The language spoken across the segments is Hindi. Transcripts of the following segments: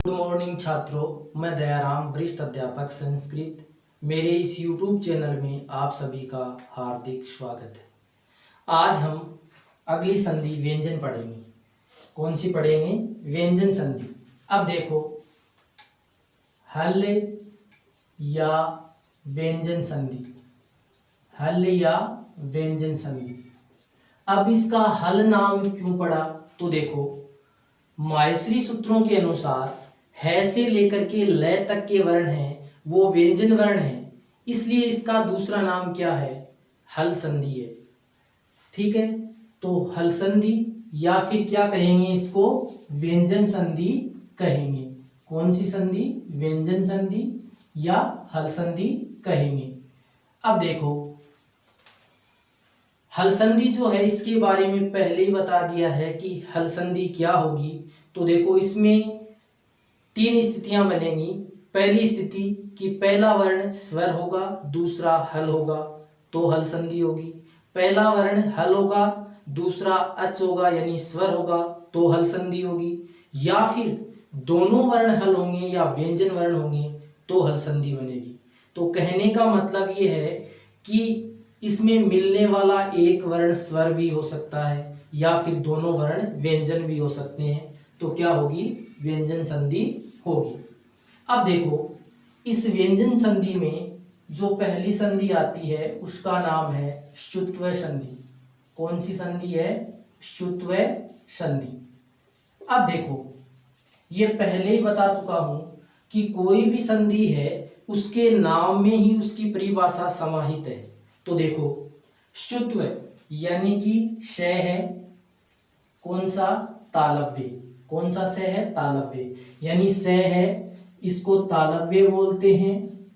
गुड मॉर्निंग छात्रों, मैं दयाराम वरिष्ठ अध्यापक संस्कृत। मेरे इस YouTube चैनल में आप सभी का हार्दिक स्वागत है। आज हम अगली संधि व्यंजन पढ़ेंगे। कौन सी पढ़ेंगे? व्यंजन संधि। अब देखो, हल या व्यंजन संधि, हल या व्यंजन संधि। अब इसका हल नाम क्यों पड़ा? तो देखो, माहेश्वरी सूत्रों के अनुसार है से लेकर के लय तक के वर्ण हैं वो व्यंजन वर्ण हैं, इसलिए इसका दूसरा नाम क्या है? हल संधि है। ठीक है, तो हल संधि या फिर क्या कहेंगे इसको? व्यंजन संधि कहेंगे। कौन सी संधि? व्यंजन संधि या हल संधि कहेंगे। अब देखो, हल संधि जो है इसके बारे में पहले ही बता दिया है कि हल संधि क्या होगी। तो देखो, इसमें तीन स्थितियां बनेंगी। पहली स्थिति कि पहला वर्ण स्वर होगा, दूसरा हल होगा, तो हल संधि होगी। पहला वर्ण हल होगा, दूसरा अच होगा यानी स्वर होगा, तो हल संधि होगी। या फिर दोनों वर्ण हल होंगे या व्यंजन वर्ण होंगे तो हल संधि बनेगी। तो कहने का मतलब ये है कि इसमें मिलने वाला एक वर्ण स्वर भी हो सकता है या फिर दोनों वर्ण व्यंजन भी हो सकते हैं, तो क्या होगी? व्यंजन संधि होगी। अब देखो, इस व्यंजन संधि में जो पहली संधि आती है उसका नाम है श्चुत्व संधि। कौन सी संधि है? श्चुत्व संधि। अब देखो, ये पहले ही बता चुका हूं कि कोई भी संधि है उसके नाम में ही उसकी परिभाषा समाहित है। तो देखो, श्चुत्व यानी कि श है, कौन सा? तालव्य। कौन सा स है? तालव्य। यानी स है, इसको तालव्य बोलते हैं,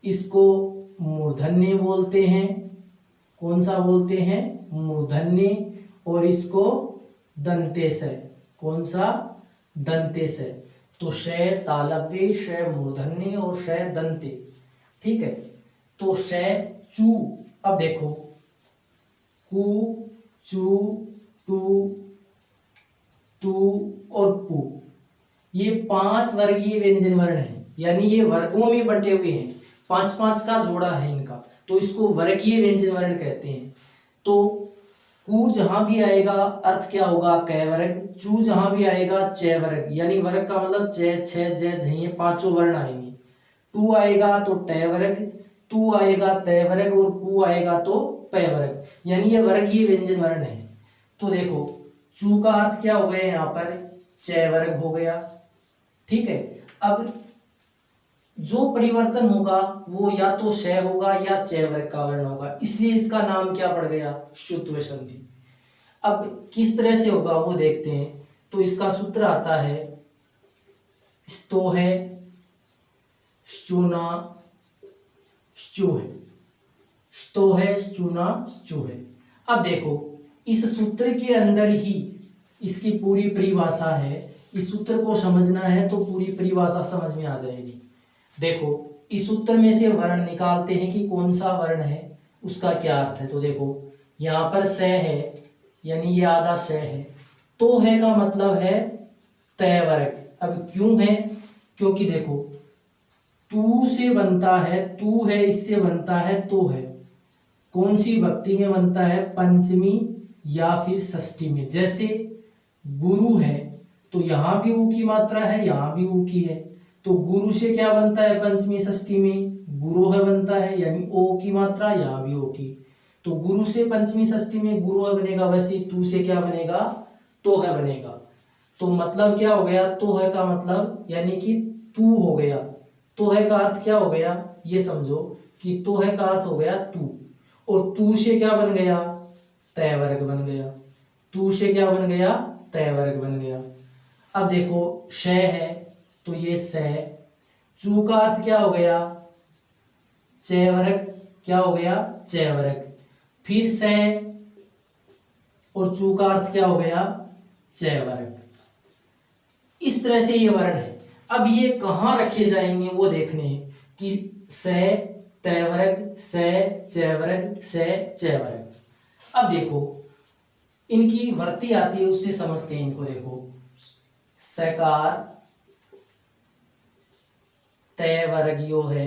इसको मूर्धन्य बोलते हैं। कौन सा बोलते हैं? मूर्धन्य। और इसको दंतेश है। कौन सा? दंतेश है। तो श तालव्य, श मूर्धन्य और श दंते। ठीक है, तो श चू। अब देखो, कु, चू, टू, तू और पू, ये 5 वर्गीय व्यंजन वर्ण हैं, यानी ये वर्गों में बंटे हुए हैं। 5-5 का जोड़ा है इनका, तो इसको वर्गीय व्यंजन वर्ण कहते हैं। तो कु जहां भी आएगा अर्थ क्या होगा? कै वर्ग। चू जहां भी आएगा च वर्ग, यानी वर्ग का मतलब च, छ, ज, झ, ये 5 वर्ण आएंगे। टू आएगा तो ट वर्ग, तू आएगा त वर्ग और पू आएगा तो प वर्ग, यानी ये वर्गीय व्यंजन वर्ण है। तो देखो, चू का अर्थ क्या हो गया? यहाँ पर च वर्ग हो गया। ठीक है, अब जो परिवर्तन होगा वो या तो श होगा या च वर्ग का वर्ण होगा, इसलिए इसका नाम क्या पड़ गया? श्चुत्व संधि। अब किस तरह से होगा वो देखते हैं। तो इसका सूत्र आता है स्तो है, श्चूना, श्चू है। स्तो है, श्चूना, श्चू है। अब देखो, इस सूत्र के अंदर ही इसकी पूरी परिभाषा है। इस सूत्र को समझना है तो पूरी परिभाषा समझ में आ जाएगी। देखो, इस सूत्र में से वर्ण निकालते हैं कि कौन सा वर्ण है, उसका क्या अर्थ है। तो देखो, यहाँ पर स है, यानी ये आधा स है। तो है का मतलब है तय वर्ग। अब क्यों है? क्योंकि देखो, तू से बनता है, तू है, इससे बनता है तो है। कौन सी भक्ति में बनता है? पंचमी या फिर षष्ठी में। जैसे गुरु है तो यहां भी ऊ की मात्रा है, यहां भी ऊ की है, तो गुरु से क्या बनता है? पंचमी षष्ठी में गुरु है बनता है, यानी ओ की मात्रा, यहां भी ओ की। तो गुरु से पंचमी षष्ठी में गुरु है बनेगा, वैसे तू से क्या बनेगा? तो है बनेगा। तो मतलब क्या हो गया? तो है का मतलब यानी कि तू हो गया। तो है का अर्थ क्या हो गया? ये समझो कि तो है का अर्थ हो गया तू, और तू से क्या बन गया? तय वर्ग बन गया। तू से क्या बन गया? तय वर्ग बन गया। अब देखो, श है तो ये स। चू का अर्थ क्या हो गया? च वर्ग। क्या हो गया? च वर्ग। फिर स और चू का अर्थ क्या हो गया? च वर्ग। इस तरह से ये वर्ण है। अब ये कहाँ रखे जाएंगे वो देखने हैं कि स, तय वर्ग, स, च वर्ग, स, च वर्ग। अब देखो, इनकी वृत्ति आती है, उससे समझते हैं इनको। देखो, सकार, तय वर्गीयो है,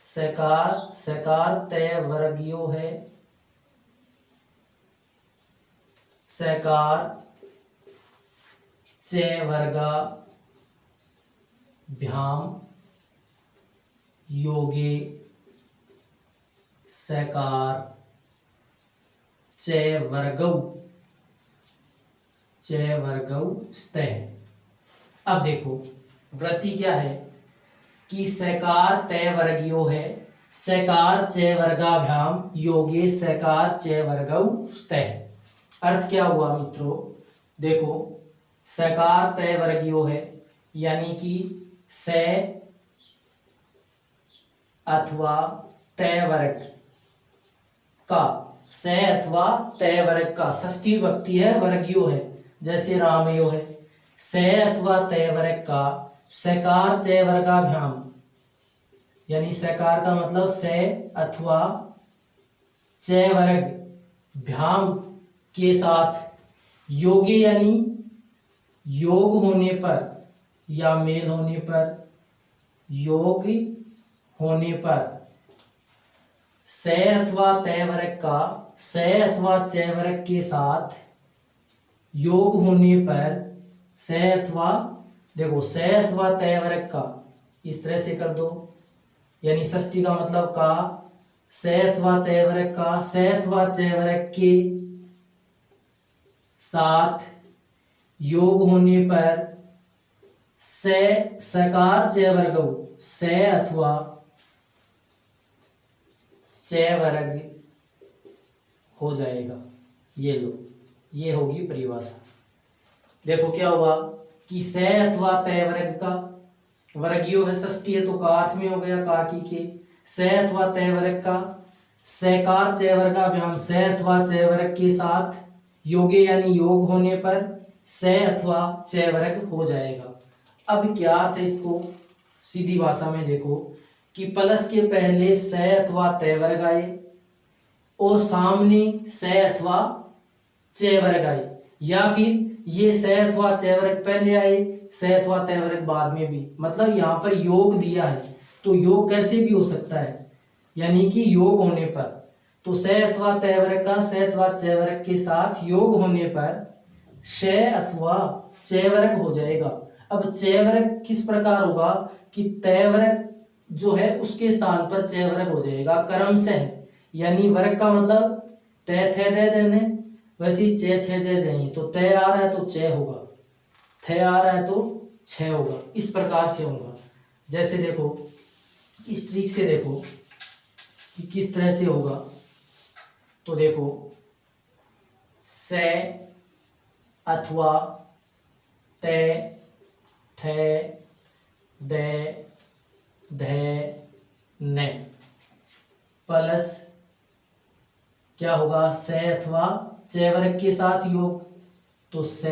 सकार सकार तय वर्गीयो है, सकार च वर्गा भ्याम योगे सकार च वर्गौ स्तः। अब देखो वृत्ति क्या है कि सकार तय वर्गीयो है, सकार च वर्गाभ्याम योगे सकार च वर्गौ स्तः। अर्थ क्या हुआ मित्रों, देखो सकार तय वर्गीयो है यानी कि स अथवा तय वर्ग का, स अथवा तय वर्ग का षष्ठी विभक्ति है, वर्गीयो है, जैसे रामयो है। स अथवा तय वर्ग का सकार च वर्गाभ्याम, यानी सकार का मतलब स अथवा च वर्ग भ्याम के साथ योगे यानी योग होने पर या मेल होने पर, योग होने पर स अथवा तय वर्ग का स अथवा च वर्ग के साथ योग होने पर स अथवा, देखो स अथवा तय वर्ग का इस तरह से कर दो, यानी षष्ठी का मतलब का, स अथवा तय वर्ग का स अथवा च वर्ग के साथ योग होने पर सकार च वर्गौ, स अथवा च वर्ग हो जाएगा। ये लो, ये होगी परिभाषा। देखो क्या हुआ कि स अथवा तय वर्ग का, वर्गीयो है षष्ठी है तो का अर्थ में हो गया का की के, स अथवा तय वर्ग का सकार च वर्गाभ्याम स अथवा च वर्ग के साथ योगे यानी योग होने पर स अथवा च वर्ग हो जाएगा। अब क्या अर्थ है इसको सीधी भाषा में देखो कि प्लस के पहले स अथवा तय वर्ग आए और सामने स अथवा च वर्ग आए, या फिर ये स अथवा च वर्ग पहले आए स अथवा तय वर्ग बाद में भी, मतलब यहाँ पर योग दिया है तो योग कैसे भी हो सकता है, यानी कि योग होने पर तो स अथवा तय वर्ग का स अथवा च वर्ग के साथ योग होने पर श अथवा च वर्ग हो जाएगा। अब च वर्ग किस प्रकार होगा कि तय वर्ग जो है उसके स्थान पर च वर्ग हो जाएगा क्रम से, यानी वर्ग का मतलब तय थे दे देने, वैसे ही च छ ज जाइए तो तय आ रहा है तो च होगा, थे आ रहा है तो छ होगा, इस प्रकार से होगा। जैसे देखो इस ट्रिक से देखो कि किस तरह से होगा, तो देखो स अथवा तय थे दे धे ने प्लस क्या होगा स अथवा च वर्ग के साथ योग, तो स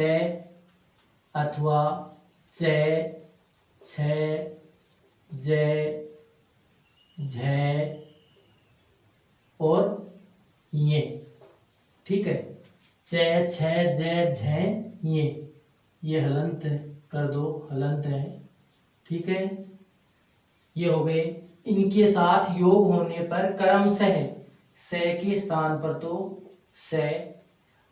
अथवा च छ ज झ और ये, ठीक है, च छ ज झ ये हलंत कर दो, हलंत है, ठीक है। ये हो गए, इनके साथ योग होने पर क्रम से है, स के स्थान पर तो स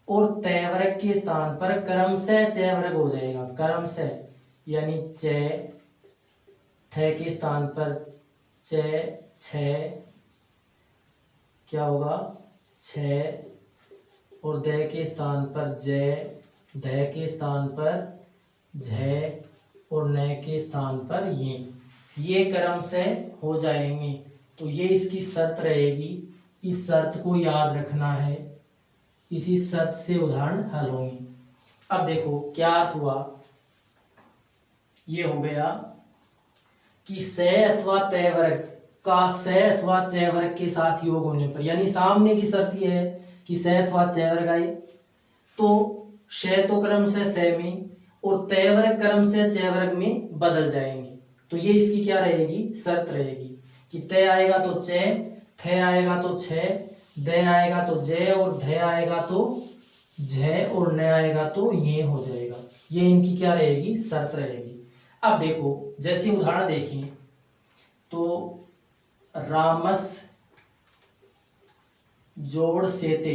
और तय वर्ग के स्थान पर क्रम से च वर्ग हो जाएगा, क्रम से यानी च, थ के स्थान पर च छ क्या होगा छ और द के स्थान पर ज, ध के स्थान पर झ और न के स्थान पर ये क्रम से हो जाएंगे। तो ये इसकी शर्त रहेगी, इस शर्त को याद रखना है, इसी शर्त से उदाहरण हल होंगे। अब देखो क्या अर्थ हुआ, ये हो गया कि स अथवा तय वर्ग का स अथवा च वर्ग के साथ योग होने पर, यानी सामने की शर्त यह है कि स अथवा च वर्ग आए तो श तो क्रम से स में और तय वर्ग क्रम से च वर्ग में बदल जाएंगे। तो ये इसकी क्या रहेगी, शर्त रहेगी कि तय आएगा तो च, थ आएगा तो छ, द आएगा तो ज और ध आएगा तो झ और न आएगा तो ये हो जाएगा। ये इनकी क्या रहेगी, शर्त रहेगी। अब देखो जैसे उदाहरण देखें तो रामस जोड़ सेते,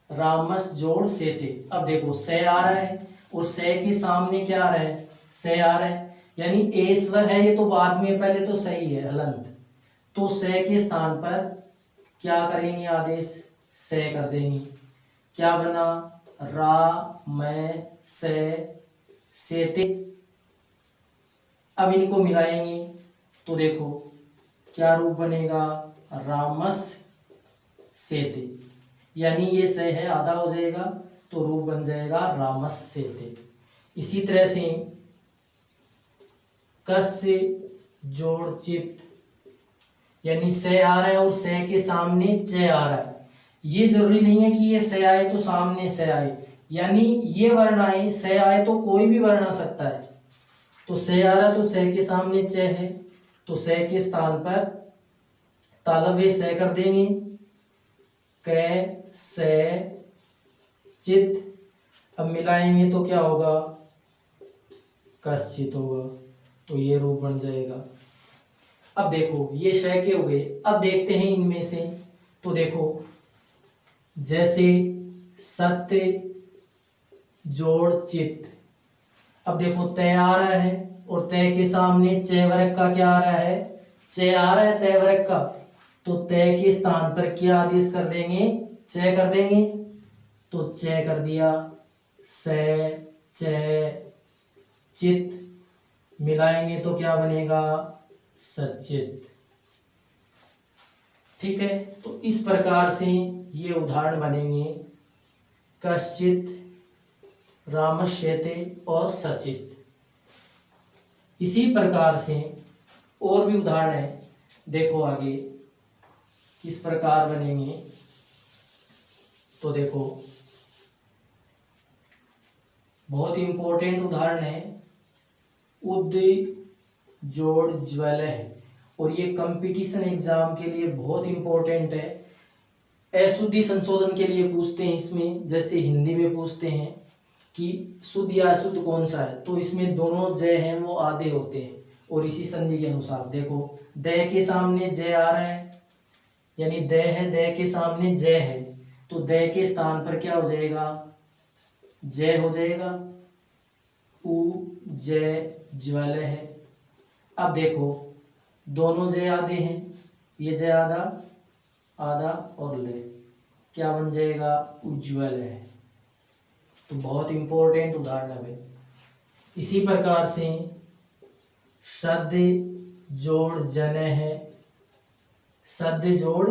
रामस जोड़ सेते। अब देखो से आ रहा है और से के सामने क्या आ रहा है, से आ रहा है, यानी ए स्वर है ये तो बाद में, पहले तो सही है हलंत, तो से के स्थान पर क्या करेंगे आदेश, से कर देंगे। क्या बना, रा मैं से सेते। अब इनको मिलाएंगे तो देखो क्या रूप बनेगा, रामस सेते, यानी ये से है आधा हो जाएगा तो रूप बन जाएगा रामस सेते। इसी तरह से कस से जोड़ चित, यानी से आ रहा है और से के सामने च आ रहा है। ये जरूरी नहीं है कि ये से आए तो सामने से आए, यानी ये वर्ण आए से आए तो कोई भी वर्ण आ सकता है। तो से आ रहा है तो से के सामने च है, तो से के स्थान पर तालव्य से कर देंगे, क से चित। अब मिलाएंगे तो क्या होगा, कश्चित होगा, तो ये रूप बन जाएगा। अब देखो ये शय के हो गए। अब देखते हैं इनमें से, तो देखो जैसे सत्य जोड़ चित। अब देखो तय आ रहा है और तय के सामने च वर्ग का क्या आ रहा है, च आ रहा है तय वर्ग का, तो तय के स्थान पर क्या आदेश कर देंगे, च कर देंगे, तो च कर दिया, से च चित। मिलाएंगे तो क्या बनेगा, सचित। ठीक है, तो इस प्रकार से ये उदाहरण बनेंगे, कश्चित, रामश्यते और सचित। इसी प्रकार से और भी उदाहरण है, देखो आगे किस प्रकार बनेंगे। तो देखो बहुत इंपॉर्टेंट उदाहरण है, उद जोड़ ज्वल है, और ये कंपटीशन एग्जाम के लिए बहुत इंपॉर्टेंट है। अशुद्धि संशोधन के लिए पूछते हैं इसमें, जैसे हिंदी में पूछते हैं कि शुद्ध या अशुद्ध कौन सा है, तो इसमें दोनों जय हैं वो आधे होते हैं। और इसी संधि के अनुसार देखो द के सामने जय आ रहा है, यानी द है, द के सामने जय है, तो द के स्थान पर क्या हो जाएगा, जय हो जाएगा, उ जय ज्वल है। अब देखो दोनों जय आधे हैं, ये जय आधा आधा और ले, क्या बन जाएगा, उज्ज्वल है। तो बहुत इंपॉर्टेंट उदाहरण है। इसी प्रकार से सद जोड़ जन है, सद जोड़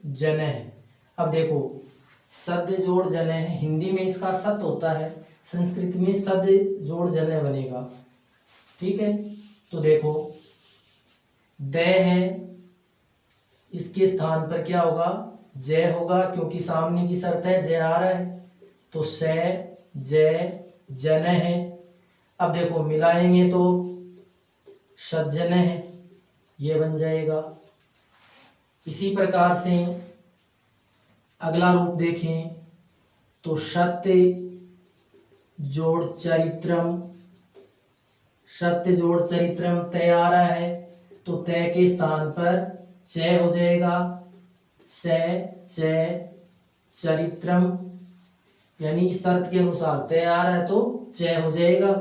जन है। अब देखो सद जोड़ जन है, हिंदी में इसका सत होता है, संस्कृत में सद जोड़ जन बनेगा। ठीक है, तो देखो द है, इसके स्थान पर क्या होगा, जय होगा, क्योंकि सामने की शर्त है जय आ रहा है, तो से जय जन है। अब देखो मिलाएंगे तो सज्जन है, ये बन जाएगा। इसी प्रकार से अगला रूप देखें तो सत्य जोड़ चरित्रम, सत्य जोड़ चरित्रम तय आ रहा है, तो तय के स्थान पर च हो जाएगा, से च चरित्रम, यानी इस शर्त के अनुसार तय आ रहा है तो च हो जाएगा,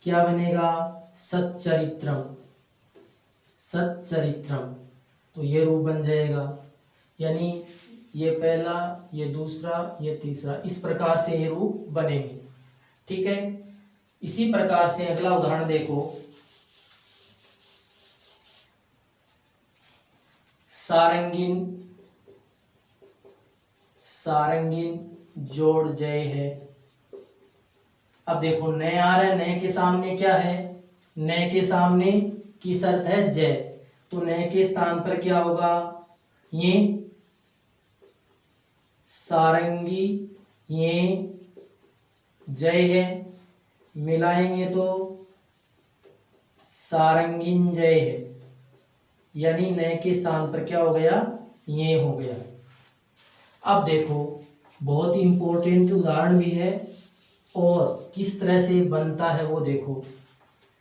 क्या बनेगा, सच्चरित्रम, सच्चरित्रम। तो ये रूप बन जाएगा, यानी ये पहला, ये दूसरा, ये तीसरा, इस प्रकार से ये रूप बनेंगे। ठीक है, इसी प्रकार से अगला उदाहरण देखो, सारंगीन, सारंगीन जोड़ जय है। अब देखो नए आ रहा है, नए के सामने क्या है, नए के सामने की शर्त है जय, तो नए के स्थान पर क्या होगा, ये सारंगी, ये जय है, मिलाएंगे तो सारंगीन जय है, यानी नए के स्थान पर क्या हो गया, ये हो गया। अब देखो बहुत इंपॉर्टेंट उदाहरण भी है और किस तरह से बनता है वो देखो,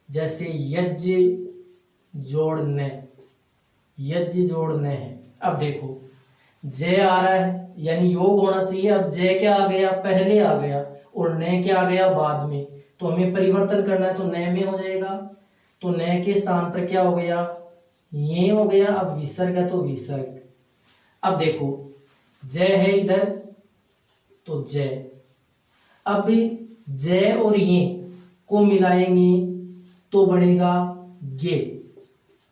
जैसे यज्ञ जोड़ न, यज्ञ जोड़ न है। अब देखो जय आ रहा है यानी योग होना चाहिए। अब जय क्या आ गया, पहले आ गया, और न क्या आ गया बाद में। तो हमें परिवर्तन करना है तो न में हो जाएगा। तो न के स्थान पर क्या हो गया, ये हो गया। अब विसर्ग है तो विसर्ग। अब देखो जय है इधर तो जय। अब जय और ये को मिलाएंगे तो बनेगा गे।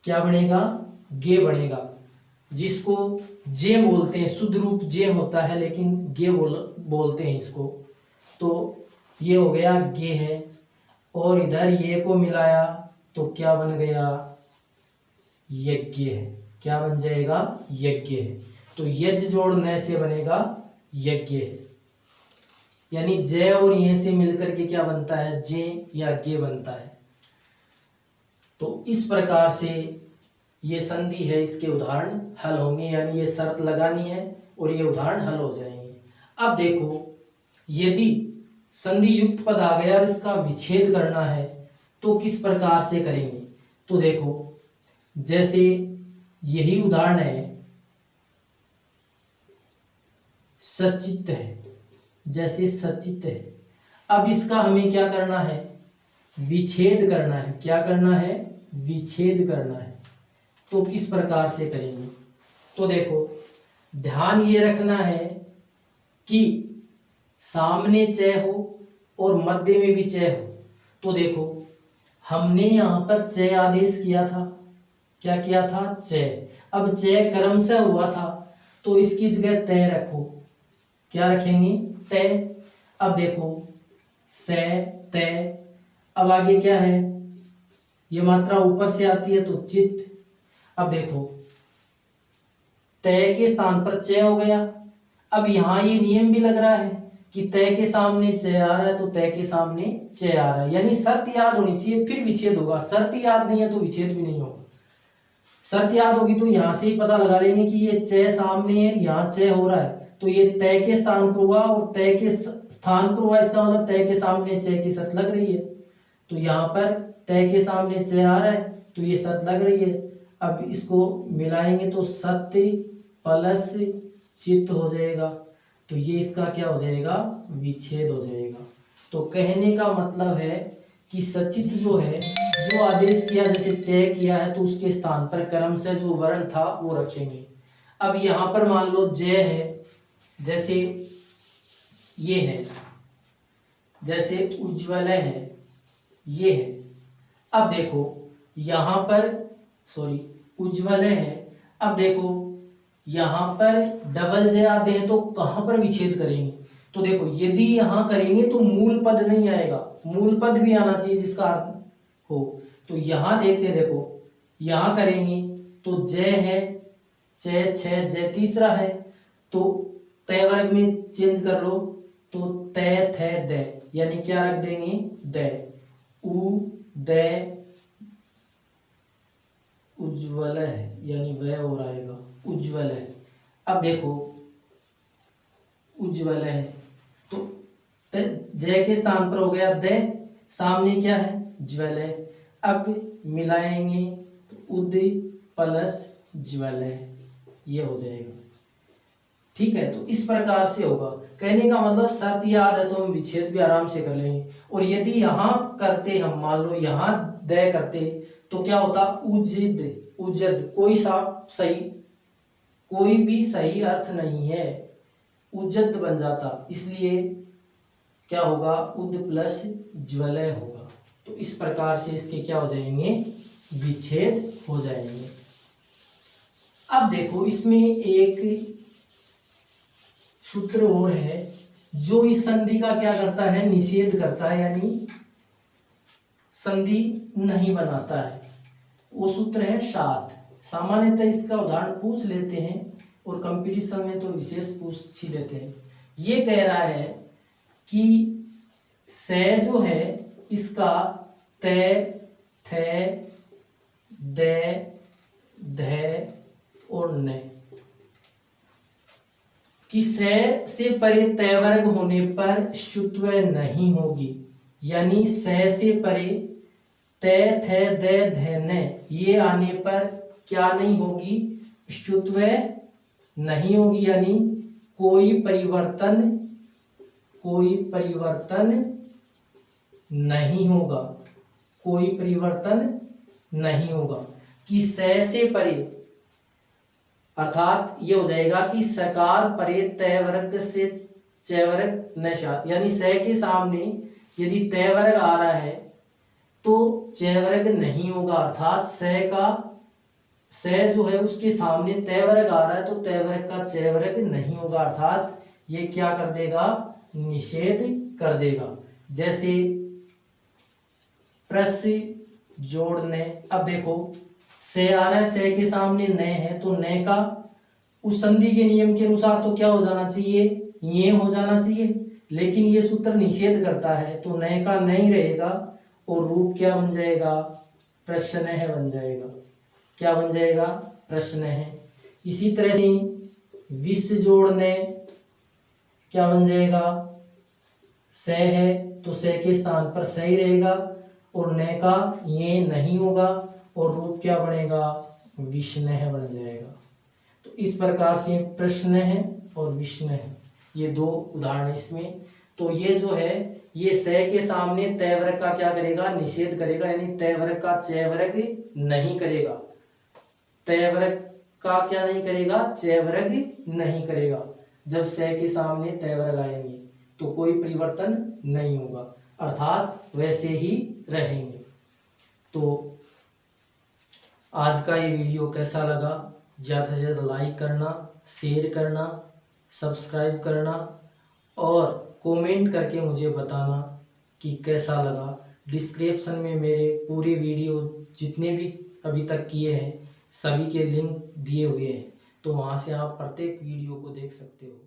क्या बनेगा, गे बनेगा, जिसको जे बोलते हैं। शुद्ध रूप जे होता है लेकिन गे बोलते हैं इसको। तो ये हो गया गे है, और इधर ये को मिलाया तो क्या बन गया, यज्ञ है। क्या बन जाएगा, यज्ञ है। तो यज्ञ जोड़ने से बनेगा यज्ञ है, यानी जय और ये से मिलकर के क्या बनता है, जे या गे बनता है। तो इस प्रकार से ये संधि है, इसके उदाहरण हल होंगे, यानी ये शर्त लगानी है और ये उदाहरण हल हो जाएंगे। अब देखो यदि संधि युक्त पद आ गया और इसका विच्छेद करना है तो किस प्रकार से करेंगे। तो देखो जैसे यही उदाहरण है, सचित है, जैसे सचित है। अब इसका हमें क्या करना है, विच्छेद करना है। क्या करना है, विच्छेद करना है। तो किस प्रकार से करेंगे। तो देखो ध्यान ये रखना है कि सामने चय हो और मध्य में भी चय हो। तो देखो हमने यहाँ पर चय आदेश किया था। क्या किया था, चय। अब चय क्रम से हुआ था तो इसकी जगह तय रखो। क्या रखेंगे, तय। अब देखो से तय। अब आगे क्या है, ये मात्रा ऊपर से आती है तो चित। अब देखो तय के स्थान पर चय हो गया। अब यहां ये नियम भी लग रहा है कि तय के सामने चय आ रहा है तो तय के सामने चय आ रहा है, यानी शर्त याद होनी चाहिए फिर विच्छेद होगा। शर्त याद नहीं है तो विच्छेद भी नहीं होगा। शर्त याद होगी तो यहां से ही पता लगा लेंगे कि ये चय सामने है, यहाँ चय हो रहा है तो ये तय के स्थान पर हुआ और तय के स्थान पर हुआ, इसका मतलब तय के सामने चय की शर्त लग रही है। तो यहाँ पर तय के सामने चय आ रहा है तो ये शर्त लग रही है। अब इसको मिलाएंगे तो सत्य प्लस चित्त हो जाएगा। तो ये इसका क्या हो जाएगा, विच्छेद हो जाएगा। तो कहने का मतलब है कि सचित जो है, जो आदेश किया जैसे चय किया है तो उसके स्थान पर क्रम से जो वर्ण था वो रखेंगे। अब यहां पर मान लो जय है, जैसे ये है, जैसे उज्ज्वल है, ये है। अब देखो यहां पर उज्ज्वल है। अब देखो यहां पर डबल जय आते हैं तो कहां पर विच्छेद करेंगे। तो देखो यदि यहां करेंगे तो मूल पद नहीं आएगा, मूल पद भी आना चाहिए जिसका अर्थ हो। तो यहां देखते हैं, देखो यहां करेंगे तो जय है, जय छह, जय तीसरा है तो तय वर्ग में चेंज कर लो तो तय थे द, यानी क्या रख देंगे, द। उ द उज्ज्वल है, यानी वह और आएगा उज्ज्वल है। अब देखो उज्ज्वल है तो जय के स्थान पर हो गया द, सामने क्या है, ज्वल है। अब मिलाएंगे तो उद प्लस ज्वल है, ये हो जाएगा। ठीक है, तो इस प्रकार से होगा। कहने का मतलब शर्त याद है तो हम विच्छेद भी आराम से कर लेंगे। और यदि यहां करते, हम मान लो यहां द करते तो क्या होता, उजिद, उजद, कोई भी सही अर्थ नहीं है, उजद बन जाता। इसलिए क्या होगा, उद प्लस ज्वलय होगा। तो इस प्रकार से इसके क्या हो जाएंगे, विच्छेद हो जाएंगे। अब देखो इसमें एक सूत्र और है जो इस संधि का क्या करता है, निषेध करता है, यानी संधि नहीं बनाता है। वो सूत्र है सात। सामान्यतः इसका उदाहरण पूछ लेते हैं और कंपटीशन में तो विशेष पूछ ही लेते हैं। ये कह रहा है कि से जो है इसका तय, थे, द, ध और न, कि से परे तय वर्ग होने पर शुत्व नहीं होगी, यानी से परे तय, थे, द, ध, न ये आने पर क्या नहीं होगी, स्तुत्व नहीं होगी, यानी कोई परिवर्तन नहीं होगा, कोई परिवर्तन नहीं होगा। कि स से परे, अर्थात ये हो जाएगा कि सकार परे तय वर्ग से च वर्ग नशा, यानी स के सामने यदि तय वर्ग आ रहा है तो च वर्ग नहीं होगा, अर्थात स जो है उसके सामने तय वर्ग आ रहा है तो तय वर्ग का च वर्ग नहीं होगा, अर्थात ये क्या कर देगा, निषेध कर देगा। जैसे प्रश्न जोड़ने, अब देखो से आ रहा है, से के सामने न है तो न का उस संधि के नियम के अनुसार तो क्या हो जाना चाहिए, ये हो जाना चाहिए, लेकिन ये सूत्र निषेध करता है तो न का नहीं रहेगा और रूप क्या बन जाएगा, प्रश्न है बन जाएगा। क्या बन जाएगा, प्रश्न है। इसी तरह से विष जोड़ने क्या बन जाएगा, स है तो स के स्थान पर सही रहेगा और न का ये नहीं होगा और रूप क्या बनेगा, विष्णु है बन जाएगा। तो इस प्रकार से प्रश्न है और विष्णु है, ये दो उदाहरण इसमें। तो ये जो है ये स के सामने तय वर्ग का क्या करेगा, निषेध करेगा, यानी तय वर्ग का च वर्ग नहीं करेगा, तय वर्ग का क्या नहीं करेगा, च वर्ग नहीं करेगा। जब स के सामने तय वर्ग आएंगे तो कोई परिवर्तन नहीं होगा, अर्थात वैसे ही रहेंगे। तो आज का ये वीडियो कैसा लगा, ज़्यादा से ज़्यादा लाइक करना, शेयर करना, सब्सक्राइब करना और कमेंट करके मुझे बताना कि कैसा लगा। डिस्क्रिप्शन में मेरे पूरे वीडियो जितने भी अभी तक किए हैं सभी के लिंक दिए हुए हैं, तो वहाँ से आप प्रत्येक वीडियो को देख सकते हो।